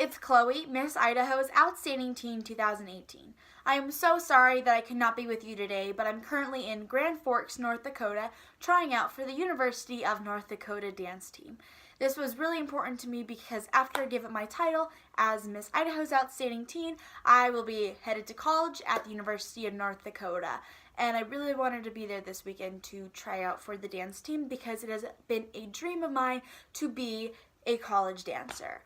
it's Chloe, Miss Idaho's Outstanding Teen 2018. I am so sorry that I could not be with you today, but I'm currently in Grand Forks, North Dakota, trying out for the University of North Dakota dance team. This was really important to me because after I give up my title as Miss Idaho's Outstanding Teen, I will be headed to college at the University of North Dakota. And I really wanted to be there this weekend to try out for the dance team because it has been a dream of mine to be a college dancer.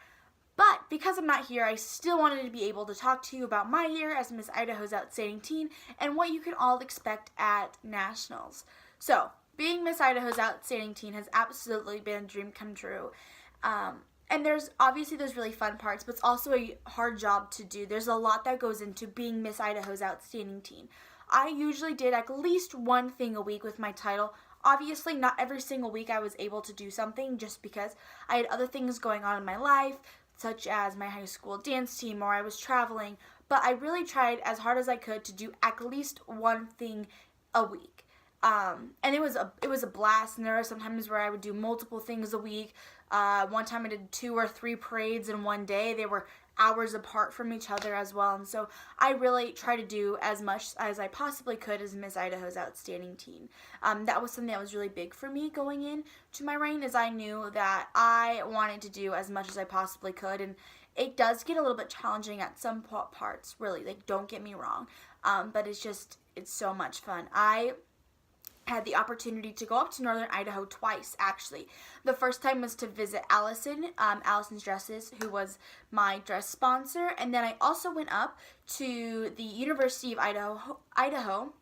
But because I'm not here, I still wanted to be able to talk to you about my year as Miss Idaho's Outstanding Teen and what you can all expect at Nationals. So, being Miss Idaho's Outstanding Teen has absolutely been a dream come true. And there's obviously those really fun parts, but it's also a hard job to do. There's a lot that goes into being Miss Idaho's Outstanding Teen. I usually did at least one thing a week with my title. Obviously, not every single week I was able to do something just because I had other things going on in my life, such as my high school dance team or I was traveling, but I really tried as hard as I could to do at least one thing a week. And it was a blast, and there are some times where I would do multiple things a week. One time I did 2 or 3 parades in one day. They were hours apart from each other as well, and so I really try to do as much as I possibly could as Miss Idaho's Outstanding Teen. That was something that was really big for me going in to my reign, as I knew that I wanted to do as much as I possibly could, and it does get a little bit challenging at some parts, really, like, don't get me wrong, but it's so much fun. I had the opportunity to go up to Northern Idaho twice, actually. The first time was to visit Allison, Allison's Dresses, who was my dress sponsor, and then I also went up to the University of Idaho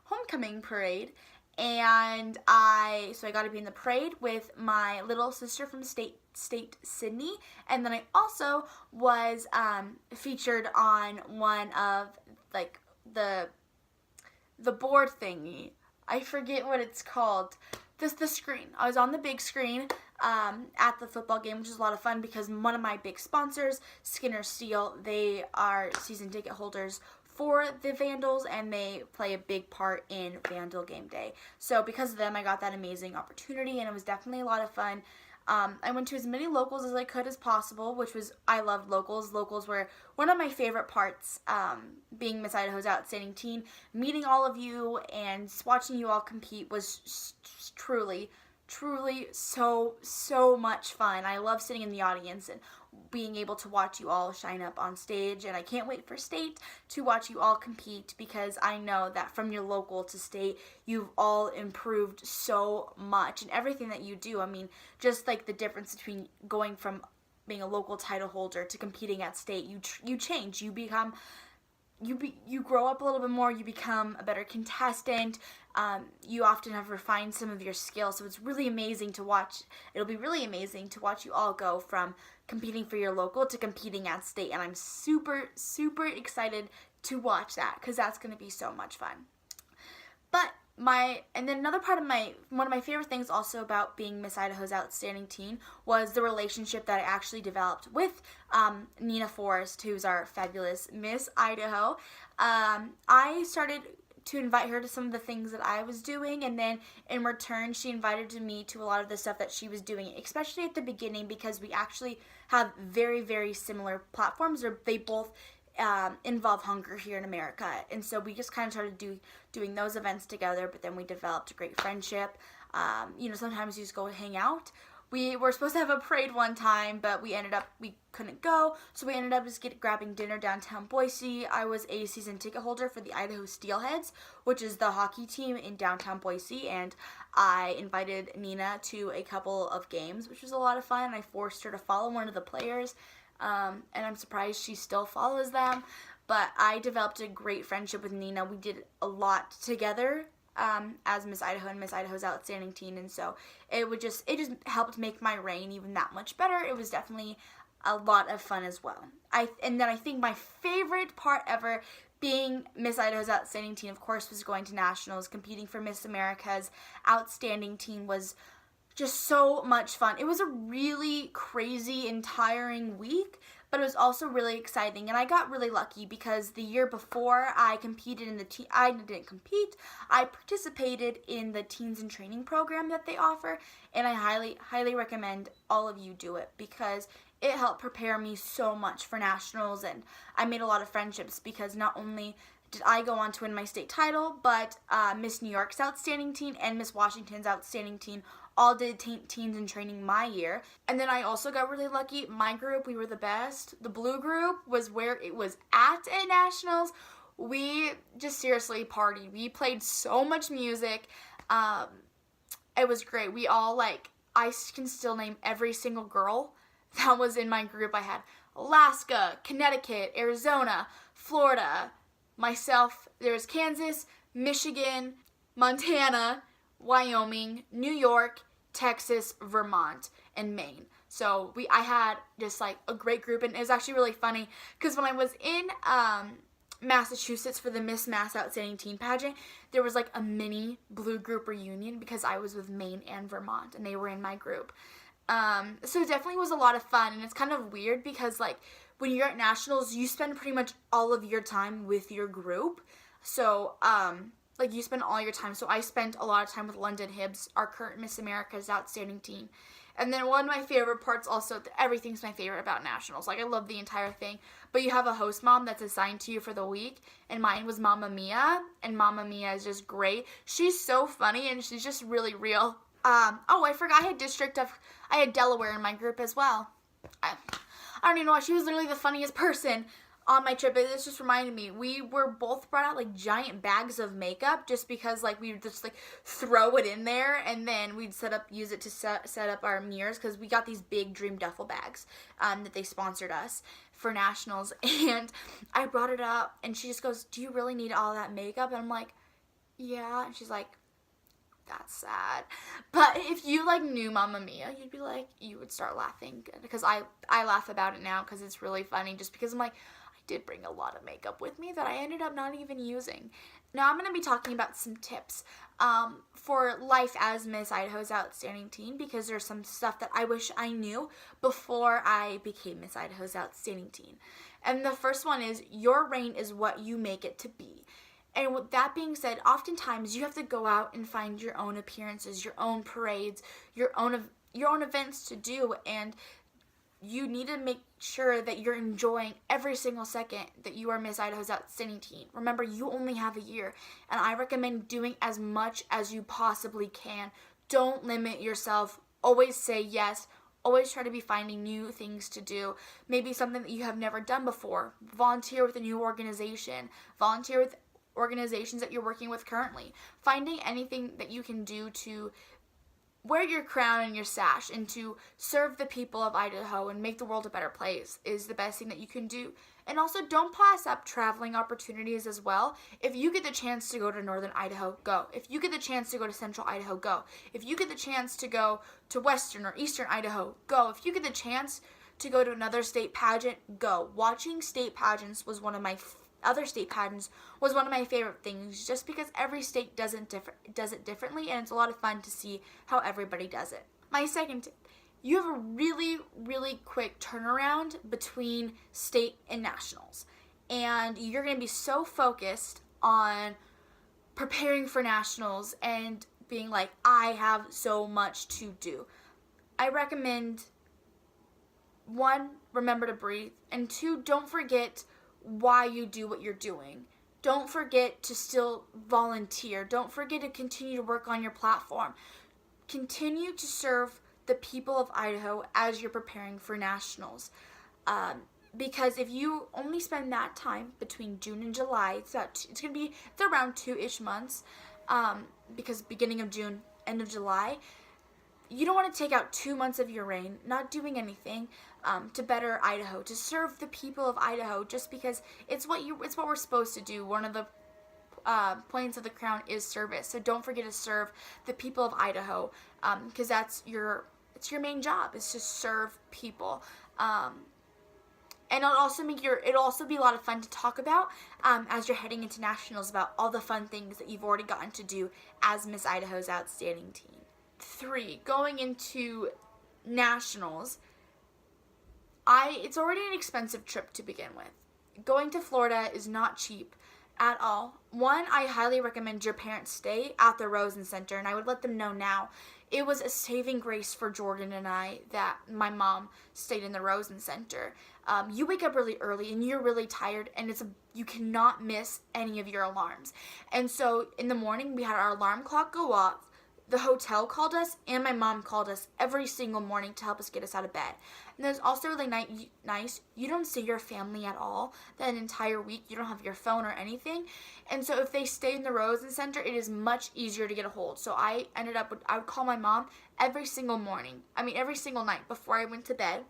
homecoming parade, and I got to be in the parade with my little sister from state Sydney, and then I also was featured on one of, like, the board thingy. I forget what it's called. The screen. I was on the big screen at the football game, which is a lot of fun because one of my big sponsors, Skinner Steel, they are season ticket holders for the Vandals, and they play a big part in Vandal game day. So because of them, I got that amazing opportunity, and it was definitely a lot of fun. I went to as many locals as I could as possible, I loved locals. Locals were one of my favorite parts, being Miss Idaho's Outstanding Teen. Meeting all of you and watching you all compete was truly so much fun. I love sitting in the audience and being able to watch you all shine up on stage, and I can't wait for state to watch you all compete because I know that from your local to state, you've all improved so much in everything that you do. I mean, just like the difference between going from being a local title holder to competing at state, you change, you become you grow up a little bit more, you become a better contestant, you often have refined some of your skills, so it's really amazing to watch. It'll be really amazing to watch you all go from competing for your local to competing at state, and I'm super excited to watch that because that's going to be so much fun. And then another part of one of my favorite things also about being Miss Idaho's Outstanding Teen was the relationship that I actually developed with Nina Forrest, who's our fabulous Miss Idaho. I started to invite her to some of the things that I was doing, and then in return she invited me to a lot of the stuff that she was doing, especially at the beginning because we actually have very similar platforms, or they both involve hunger here in America, and so we just kind of started doing those events together, but then we developed a great friendship. Sometimes you just go hang out. We were supposed to have a parade one time, but we couldn't go, so we ended up just grabbing dinner downtown Boise. I was a season ticket holder for the Idaho Steelheads, which is the hockey team in downtown Boise, and I invited Nina to a couple of games, which was a lot of fun. I forced her to follow one of the players, and I'm surprised she still follows them, but I developed a great friendship with Nina. We did a lot together as Miss Idaho and Miss Idaho's Outstanding Teen, and so it just helped make my reign even that much better. It was definitely a lot of fun as well. And then I think my favorite part ever being Miss Idaho's Outstanding Teen, of course, was going to Nationals. Competing for Miss America's Outstanding Teen was just so much fun. It was a really crazy and tiring week, but it was also really exciting, and I got really lucky because the year before I competed in I didn't compete, I participated in the Teens in Training program that they offer, and I highly recommend all of you do it because it helped prepare me so much for nationals, and I made a lot of friendships because not only did I go on to win my state title, but Miss New York's outstanding teen and Miss Washington's outstanding teen all did teens in training my year. And then I also got really lucky. My group, we were the best. The blue group was where it was at nationals. We just seriously partied. We played so much music. It was great. We all, like, I can still name every single girl that was in my group. I had Alaska, Connecticut, Arizona, Florida, myself. There's Kansas, Michigan, Montana, Wyoming, New York, Texas, Vermont, and Maine. So I had just like a great group, and it was actually really funny because when I was in Massachusetts for the Miss Mass Outstanding Teen pageant, there was like a mini blue group reunion because I was with Maine and Vermont, and they were in my group. So it definitely was a lot of fun, and it's kind of weird because like when you're at nationals, you spend pretty much all of your time with your group. So like you spend all your time. So I spent a lot of time with London Hibbs, our current Miss America's outstanding teen. And then one of my favorite parts also, everything's my favorite about nationals. Like I love the entire thing. But you have a host mom that's assigned to you for the week. And mine was Mama Mia. And Mama Mia is just great. She's so funny and she's just really real. Oh, I forgot I had Delaware in my group as well. I don't even know why. She was literally the funniest person on my trip. This just reminded me, we were both brought out like giant bags of makeup just because like we would just like throw it in there, and then we'd use it to set up our mirrors because we got these big Dream duffel bags that they sponsored us for nationals. And I brought it up and she just goes, "Do you really need all that makeup?" And I'm like, "Yeah." And she's like, "That's sad." But if you like knew Mamma Mia, you'd be like, you would start laughing, because I laugh about it now because it's really funny, just because I'm like, I did bring a lot of makeup with me that I ended up not even using. Now I'm going to be talking about some tips for life as Miss Idaho's Outstanding Teen, because there's some stuff that I wish I knew before I became Miss Idaho's Outstanding Teen. And the first one is, your reign is what you make it to be. And with that being said, oftentimes you have to go out and find your own appearances, your own parades, your own events to do, and you need to make sure that you're enjoying every single second that you are Miss Idaho's Outstanding Teen. Remember, you only have a year, and I recommend doing as much as you possibly can. Don't limit yourself. Always say yes. Always try to be finding new things to do. Maybe something that you have never done before. Volunteer with a new organization. Volunteer with organizations that you're working with currently. Finding anything that you can do to wear your crown and your sash and to serve the people of Idaho and make the world a better place is the best thing that you can do. And also, don't pass up traveling opportunities as well. If you get the chance to go to Northern Idaho, go. If you get the chance to go to Central Idaho, go. If you get the chance to go to Western or Eastern Idaho, go. If you get the chance to go to another state pageant, go. Watching state pageants was one of my favorite things, just because every state does it differently, and it's a lot of fun to see how everybody does it. My second tip, you have a really, really quick turnaround between state and nationals, and you're going to be so focused on preparing for nationals and being like, I have so much to do. I recommend, 1, remember to breathe, and 2, don't forget why you do what you're doing. Don't forget to still volunteer. Don't forget to continue to work on your platform. Continue to serve the people of Idaho as you're preparing for nationals. Because if you only spend that time between June and July, it's around 2-ish months, because beginning of June, end of July, you don't want to take out 2 months of your reign not doing anything to better Idaho, to serve the people of Idaho, just because it's what we're supposed to do. One of the points of the crown is service. So don't forget to serve the people of Idaho, because it's your main job, is to serve people. And it'll also be a lot of fun to talk about as you're heading into nationals, about all the fun things that you've already gotten to do as Miss Idaho's Outstanding Teen. 3, going into nationals, it's already an expensive trip to begin with. Going to Florida is not cheap, at all. One, I highly recommend your parents stay at the Rosen Center, and I would let them know now. It was a saving grace for Jordan and I that my mom stayed in the Rosen Center. You wake up really early and you're really tired, and you cannot miss any of your alarms. And so in the morning, we had our alarm clock go off. The hotel called us, and my mom called us every single morning to help us get us out of bed. And it's also really nice. You don't see your family at all that entire week. You don't have your phone or anything. And so if they stay in the Rosen Center, it is much easier to get a hold. So I would call my mom every single night before I went to bed,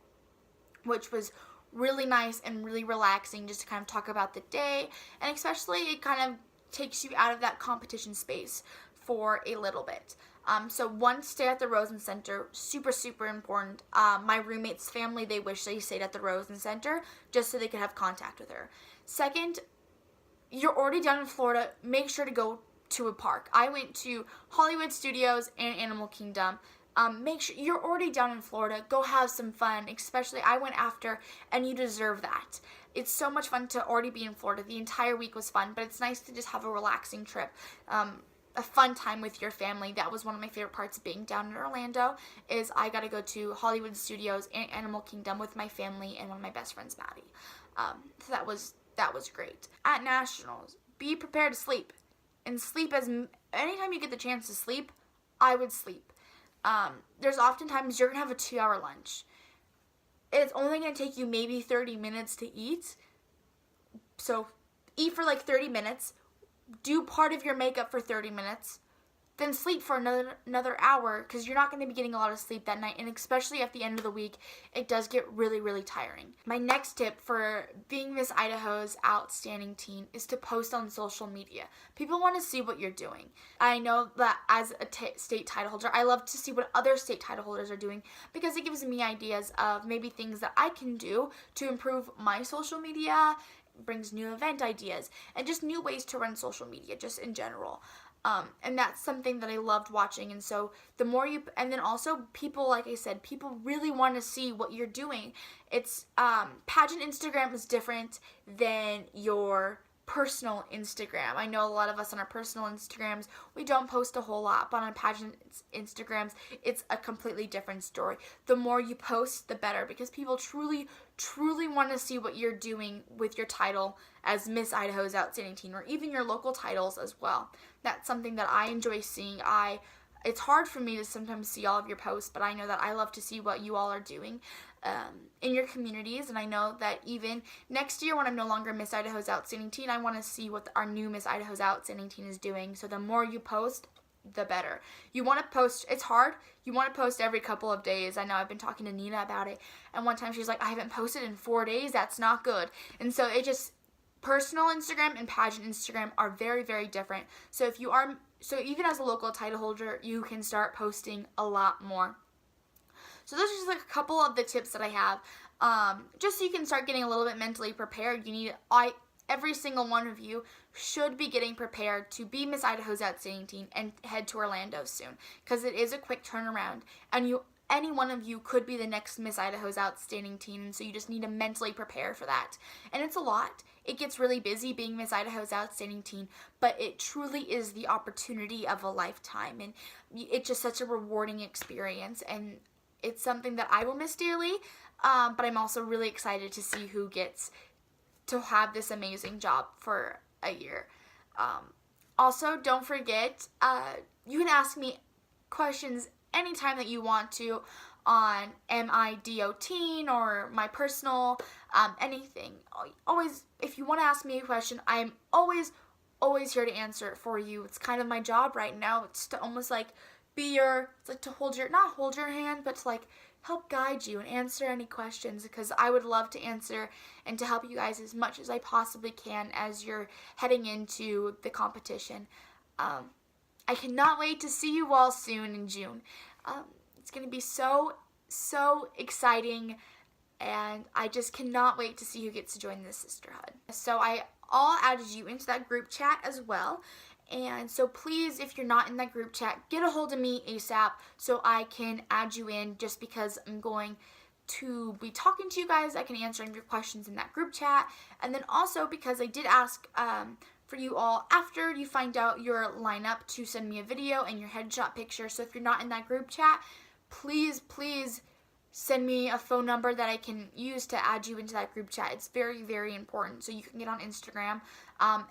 which was really nice and really relaxing, just to kind of talk about the day. And especially it kind of takes you out of that competition space for a little bit. So one, stay at the Rosen Center, super, super important. My roommate's family, they wish they stayed at the Rosen Center just so they could have contact with her. Second, you're already down in Florida, make sure to go to a park. I went to Hollywood Studios and Animal Kingdom. Make sure you're already down in Florida, go have some fun, especially I went after, and you deserve that. It's so much fun to already be in Florida. The entire week was fun, but it's nice to just have a relaxing trip. A fun time with your family. That was one of my favorite parts of being down in Orlando, is I got to go to Hollywood Studios and Animal Kingdom with my family and one of my best friends, Maddie. So that was great. At Nationals, be prepared to sleep. And sleep anytime you get the chance to sleep, I would sleep. There's oftentimes you're going to have a 2-hour lunch. It's only going to take you maybe 30 minutes to eat. So eat for like 30 minutes. Do part of your makeup for 30 minutes, then sleep for another hour, because you're not going to be getting a lot of sleep that night, and especially at the end of the week, it does get really, really tiring. My next tip for being Miss Idaho's outstanding teen is to post on social media. People want to see what you're doing. I know that as a state title holder, I love to see what other state title holders are doing, because it gives me ideas of maybe things that I can do to improve my social media, brings new event ideas, and just new ways to run social media just in general. And that's something that I loved watching. And so the more and then also people, like I said, people really want to see what you're doing. It's, pageant Instagram is different than your personal Instagram. I know a lot of us on our personal Instagrams, we don't post a whole lot, but on pageant Instagrams, it's a completely different story. The more you post, the better, because people truly, truly want to see what you're doing with your title as Miss Idaho's Outstanding Teen, or even your local titles as well. That's something that I enjoy seeing. It's hard for me to sometimes see all of your posts, but I know that I love to see what you all are doing in your communities, and I know that even next year when I'm no longer Miss Idaho's Outstanding Teen, I want to see what our new Miss Idaho's Outstanding Teen is doing. So the more you post, the better. You want to post, it's hard, you want to post every couple of days. I know I've been talking to Nina about it, and one time she's like, I haven't posted in 4 days, that's not good. And so personal Instagram and pageant Instagram are very, very different. So even as a local title holder, you can start posting a lot more. So those are just like a couple of the tips that I have. Just so you can start getting a little bit mentally prepared. Every single one of you should be getting prepared to be Miss Idaho's Outstanding Teen and head to Orlando soon, because it is a quick turnaround, and any one of you could be the next Miss Idaho's Outstanding Teen, and so you just need to mentally prepare for that. And it's a lot. It gets really busy being Miss Idaho's Outstanding Teen, but it truly is the opportunity of a lifetime, and it's just such a rewarding experience, and it's something that I will miss dearly, but I'm also really excited to see who gets to have this amazing job for a year. Also, don't forget, you can ask me questions anytime that you want to on MIDO Teen or my personal, anything. Always, if you want to ask me a question, I am always here to answer it for you. It's kind of my job right now. It's to almost like it's like to not hold your hand, but to like help guide you and answer any questions, because I would love to answer and to help you guys as much as I possibly can as you're heading into the competition. I cannot wait to see you all soon in June. It's going to be so exciting, and I just cannot wait to see who gets to join this sisterhood. So I all added you into that group chat as well. And so please, if you're not in that group chat, get a hold of me ASAP so I can add you in, just because I'm going to be talking to you guys. I can answer your questions in that group chat. And then also because I did ask for you all after you find out your lineup to send me a video and your headshot picture. So if you're not in that group chat, please send me a phone number that I can use to add you into that group chat. It's very, very important so you can get on Instagram,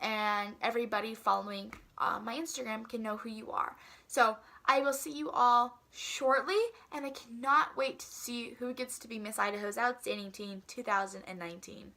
and everybody following my Instagram can know who you are. So I will see you all shortly, and I cannot wait to see who gets to be Miss Idaho's Outstanding Teen 2019.